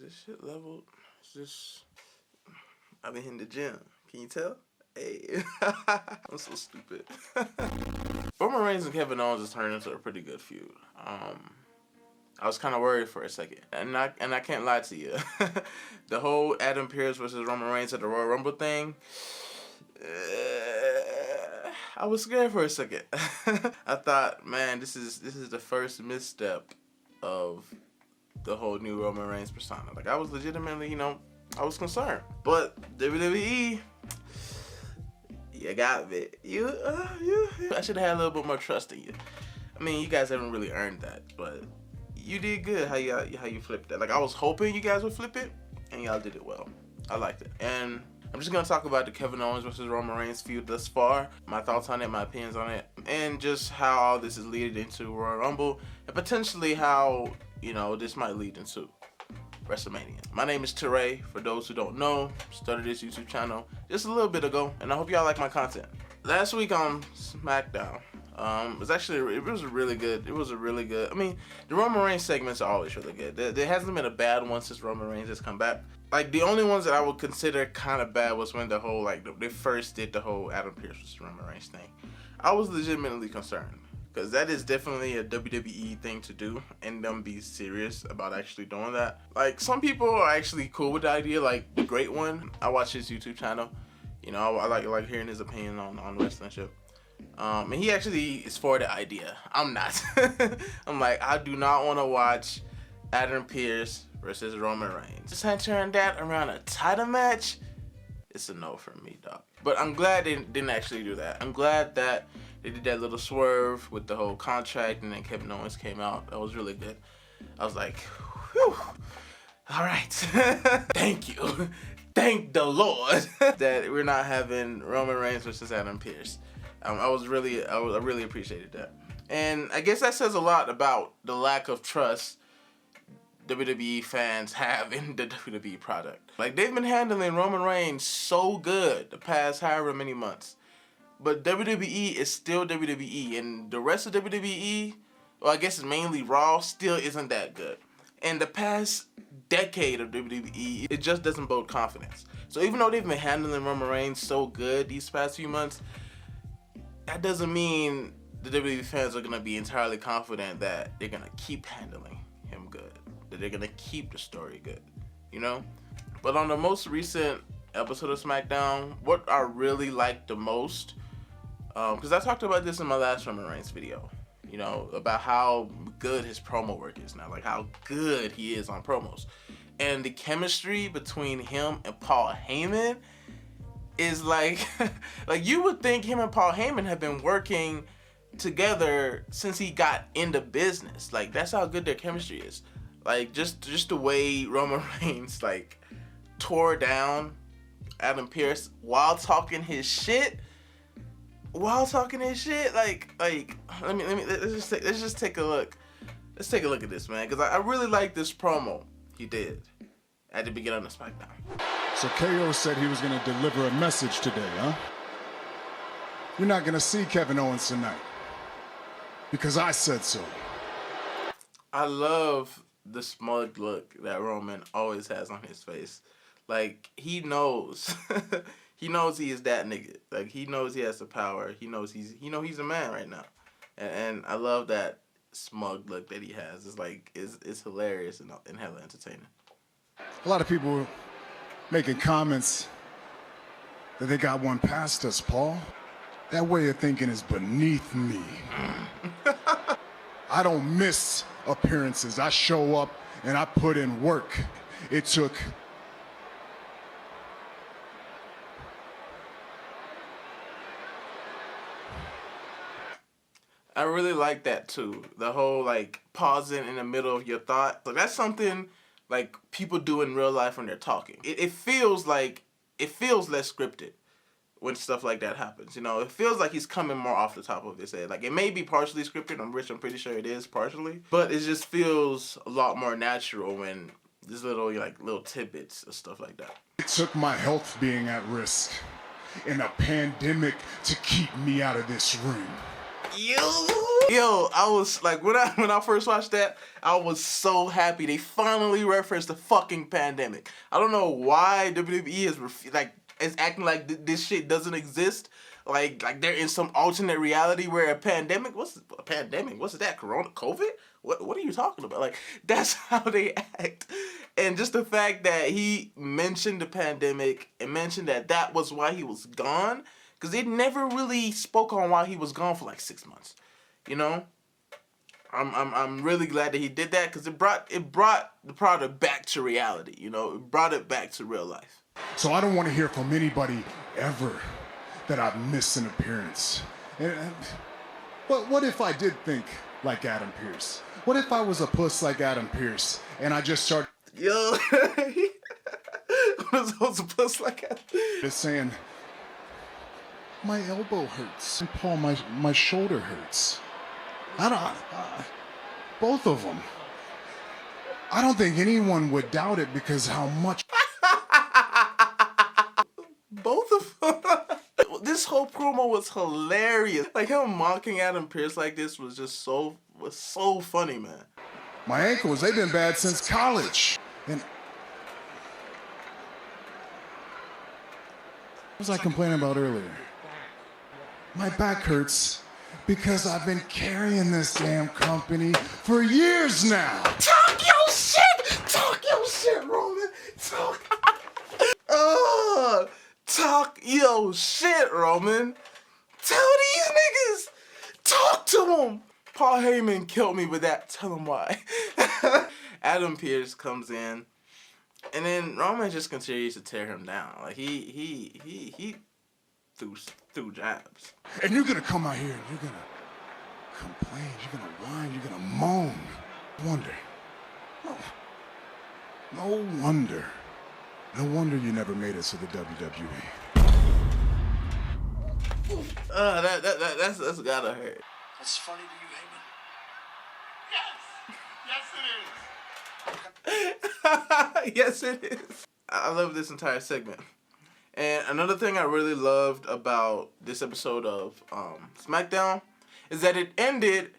this shit leveled? It's just, I've been hitting the gym. Can you tell? Hey, I'm so stupid. Roman Reigns and Kevin Owens has turned into a pretty good feud. I was kind of worried for a second, and I can't lie to you. The whole Adam Pearce versus Roman Reigns at the Royal Rumble thing, I was scared for a second. I thought, man, this is the first misstep of the whole new Roman Reigns persona. Like, I was legitimately, I was concerned. But WWE, you got me. I should have had a little bit more trust in you. I mean, you guys haven't really earned that, but you did good how you flipped that. Like, I was hoping you guys would flip it, and y'all did it well. I liked it. And I'm just gonna talk about the Kevin Owens versus Roman Reigns feud thus far, my thoughts on it, my opinions on it, and just how all this is leading into Royal Rumble, and potentially how, this might lead into WrestleMania. My name is Teray. For those who don't know, started this YouTube channel just a little bit ago, and I hope y'all like my content. Last week on SmackDown, it was really good. I mean, the Roman Reigns segments are always really good. There hasn't been a bad one since Roman Reigns has come back. Like, the only ones that I would consider kind of bad was when the whole, they first did the whole Adam Pearce versus Roman Reigns thing. I was legitimately concerned, because that is definitely a WWE thing to do, and them be serious about actually doing that. Like, some people are actually cool with the idea, like the Great One. I watch his YouTube channel. I like hearing his opinion on wrestling shit. And he actually is for the idea. I'm not. I'm like, I do not want to watch Adam Pearce versus Roman Reigns. Just centering that around a title match, it's a no for me, dog. But I'm glad they didn't actually do that. I'm glad that they did that little swerve with the whole contract, and then Kevin Owens came out. That was really good. I was like, whew, all right. Thank you. Thank the Lord that we're not having Roman Reigns versus Adam Pearce. I really appreciated that. And I guess that says a lot about the lack of trust WWE fans have in the WWE product. Like, they've been handling Roman Reigns so good the past however many months. But WWE is still WWE, and the rest of WWE, well, I guess it's mainly Raw, still isn't that good. And the past decade of WWE, it just doesn't bode confidence. So even though they've been handling Roman Reigns so good these past few months, that doesn't mean the WWE fans are going to be entirely confident that they're going to keep handling him good, that they're going to keep the story good, But on the most recent episode of SmackDown, what I really liked the most, because I talked about this in my last Roman Reigns video, about how good his promo work is now, like how good he is on promos. And the chemistry between him and Paul Heyman is like, you would think him and Paul Heyman have been working together since he got into business. Like, that's how good their chemistry is. Like, just the way Roman Reigns, tore down Adam Pearce while talking his shit. Let's just take a look. Let's take a look at this, man, because I really like this promo he did at the beginning of SmackDown. So KO said he was going to deliver a message today, huh? You're not going to see Kevin Owens tonight, because I said so. I love the smug look that Roman always has on his face. Like, he knows. He knows he is that nigga. Like, he knows he has the power. He knows he's a man right now. And I love that smug look that he has. It's hilarious and hella entertaining. A lot of people making comments that they got one past us, Paul. That way of thinking is beneath me. I don't miss appearances. I show up and I put in work. It took I really like that too. The whole pausing in the middle of your thought. Like, that's something people do in real life when they're talking. It feels less scripted when stuff like that happens. It feels like he's coming more off the top of his head. Like, it may be partially scripted. I'm pretty sure it is partially, but it just feels a lot more natural when there's little tidbits of stuff like that. It took my health being at risk in a pandemic to keep me out of this room. You Yo, I was like, when I first watched that, I was so happy they finally referenced the fucking pandemic. I don't know why WWE is acting like this shit doesn't exist. Like they're in some alternate reality where a pandemic. What's a pandemic? What's that? Corona? COVID? What are you talking about? Like, that's how they act. And just the fact that he mentioned the pandemic and mentioned that was why he was gone, because they never really spoke on why he was gone for like 6 months. You know, I'm really glad that he did that, because it brought the product back to reality. You know, it brought it back to real life. So I don't want to hear from anybody ever that I've missed an appearance. But what if I did think like Adam Pearce? What if I was a puss like Adam Pearce and I just started... Yo, was a puss like Adam? Just saying, my elbow hurts. And Paul, my shoulder hurts. Both of them. I don't think anyone would doubt it because how much... Both of them. This whole promo was hilarious. Like, him mocking Adam Pearce like this was just so funny, man. My ankles, they've been bad since college. And what was I complaining about earlier? My back hurts because I've been carrying this damn company for years now. Talk your shit, Roman. Talk your shit, Roman. Tell these niggas. Talk to them. Paul Heyman killed me with that. Tell him why. Adam Pearce comes in, and then Roman just continues to tear him down. Like he threw jabs. And you're gonna come out here and you're gonna complain, you're gonna whine, you're gonna moan. No wonder you never made it to the WWE. That's gotta hurt. That's funny to you, Heyman? Yes, it is. I love this entire segment. And another thing I really loved about this episode of SmackDown is that it ended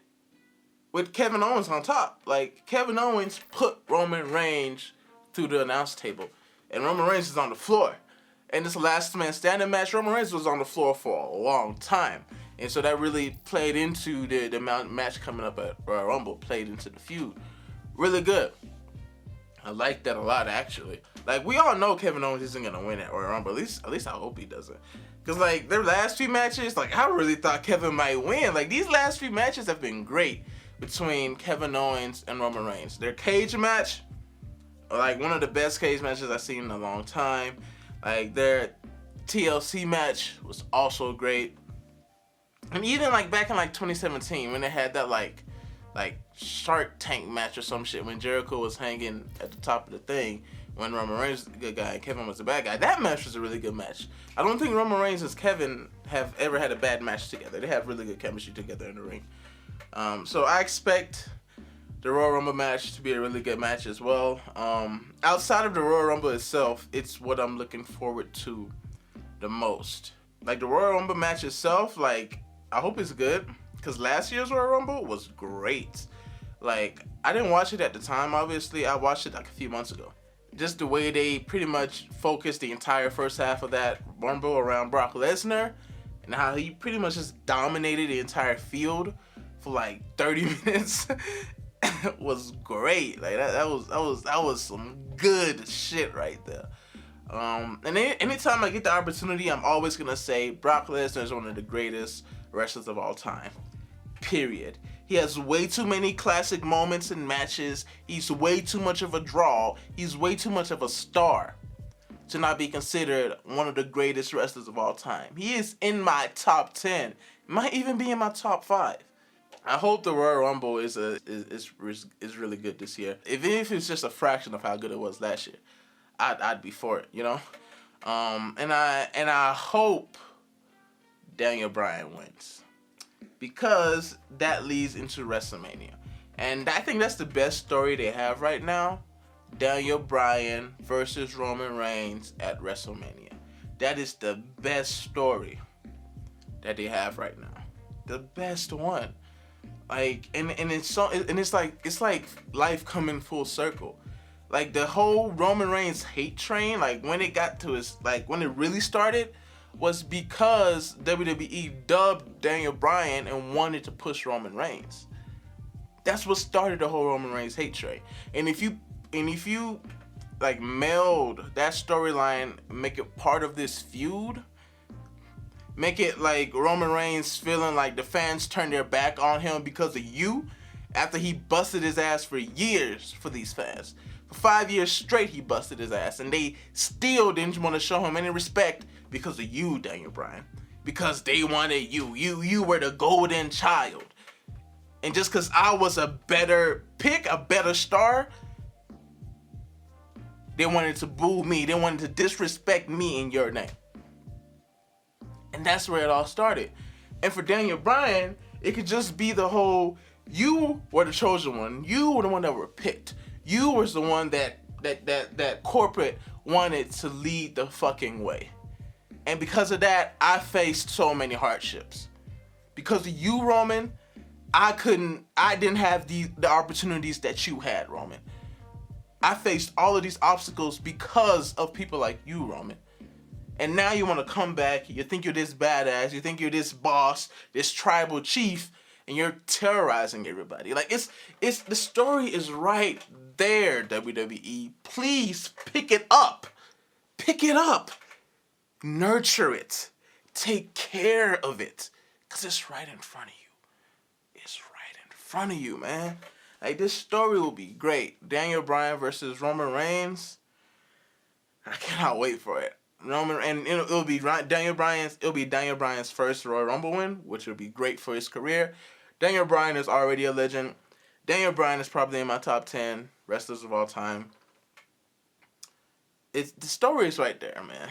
with Kevin Owens on top. Like, Kevin Owens put Roman Reigns through the announce table, and Roman Reigns is on the floor. And this last man standing match, Roman Reigns was on the floor for a long time. And so that really played into the match coming up at Royal Rumble, played into the feud. Really good. I like that a lot, actually. Like, we all know Kevin Owens isn't gonna win at Royal Rumble. At least I hope he doesn't. Cause like their last few matches, like I really thought Kevin might win. Like, these last few matches have been great between Kevin Owens and Roman Reigns. Their cage match, like one of the best cage matches I've seen in a long time. Like, their TLC match was also great. And even like back in like 2017 when they had that like Shark Tank match or some shit, when Jericho was hanging at the top of the thing, when Roman Reigns was the good guy and Kevin was the bad guy. That match was a really good match. I don't think Roman Reigns and Kevin have ever had a bad match together. They have really good chemistry together in the ring. So I expect the Royal Rumble match to be a really good match as well. Outside of the Royal Rumble itself, it's what I'm looking forward to the most. Like, the Royal Rumble match itself, like, I hope it's good, because last year's Royal Rumble was great. Like, I didn't watch it at the time, obviously. I watched it like a few months ago. Just the way they pretty much focused the entire first half of that Rumble around Brock Lesnar, and how he pretty much just dominated the entire field for like 30 minutes was great. Like, that was some good shit right there. And anytime I get the opportunity, I'm always gonna say Brock Lesnar is one of the greatest wrestlers of all time. Period. He has way too many classic moments and matches. He's way too much of a draw. He's way too much of a star to not be considered one of the greatest wrestlers of all time. He is in my top 10. Might even be in my top 5. I hope the Royal Rumble is really good this year. Even if it's just a fraction of how good it was last year, I'd be for it, you know. And I hope Daniel Bryan wins, because that leads into WrestleMania, and I think that's the best story they have right now. Daniel Bryan versus Roman Reigns at WrestleMania. That is the best story that they have right now. The best one. Like, and it's so, and it's like life coming full circle. Like the whole Roman Reigns hate train, like when it got to his, like when it really started, was because WWE dubbed Daniel Bryan and wanted to push Roman Reigns. That's what started the whole Roman Reigns hate train. And if you like meld that storyline, make it part of this feud, make it like Roman Reigns feeling like the fans turned their back on him because of you, after he busted his ass for years for these fans. For 5 years straight he busted his ass, and they still didn't want to show him any respect because of you, Daniel Bryan. Because they wanted you. You were the golden child. And just because I was a better pick, a better star, they wanted to boo me. They wanted to disrespect me in your name. And that's where it all started. And for Daniel Bryan, it could just be the whole, you were the chosen one. You were the one that were picked. You was the one that corporate wanted to lead the fucking way. And because of that, I faced so many hardships. Because of you, Roman, I didn't have the opportunities that you had, Roman. I faced all of these obstacles because of people like you, Roman. And now you want to come back, you think you're this badass, you think you're this boss, this tribal chief, and you're terrorizing everybody. Like, it's the story is right there, WWE. Please pick it up. Pick it up. Nurture it. Take care of it. Because it's right in front of you. It's right in front of you, man. Like, this story will be great. Daniel Bryan versus Roman Reigns. I cannot wait for it. Roman, and it'll be Daniel Bryan's first Royal Rumble win, which will be great for his career. Daniel Bryan is already a legend. Daniel Bryan is probably in my top 10 wrestlers of all time. The story is right there, man.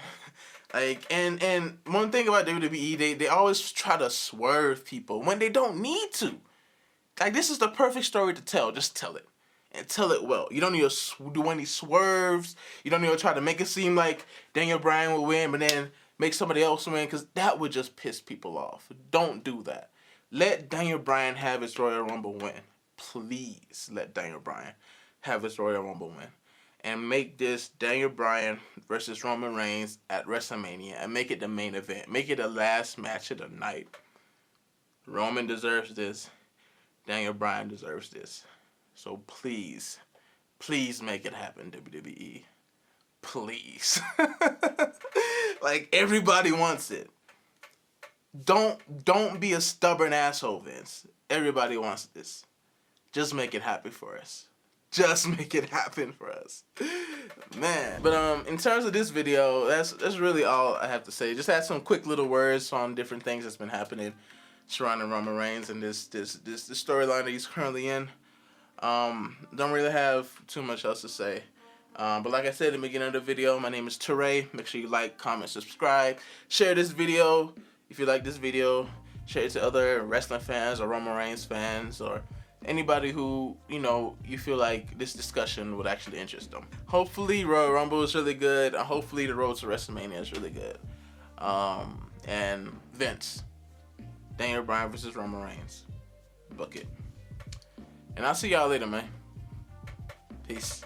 Like, and one thing about WWE, they always try to swerve people when they don't need to. Like, this is the perfect story to tell. Just tell it. And tell it well. You don't need to do any swerves. You don't need to try to make it seem like Daniel Bryan will win, but then make somebody else win, because that would just piss people off. Don't do that. Let Daniel Bryan have his Royal Rumble win. Please let Daniel Bryan have his Royal Rumble win. And make this Daniel Bryan versus Roman Reigns at WrestleMania, and make it the main event. Make it the last match of the night. Roman deserves this. Daniel Bryan deserves this. So please, please make it happen, WWE. Please. Like, everybody wants it. Don't be a stubborn asshole, Vince. Everybody wants this. Just make it happen for us. Just make it happen for us. Man. But in terms of this video, that's really all I have to say. Just add some quick little words on different things that's been happening surrounding Roman Reigns and this storyline that he's currently in. Don't really have too much else to say. But like I said at the beginning of the video, my name is Teray. Make sure you like, comment, subscribe. Share this video if you like this video. Share it to other wrestling fans or Roman Reigns fans or anybody who, you feel like this discussion would actually interest them. Hopefully Royal Rumble is really good. And hopefully the road to WrestleMania is really good. And Vince, Daniel Bryan versus Roman Reigns. Book it. And I'll see y'all later, man. Peace.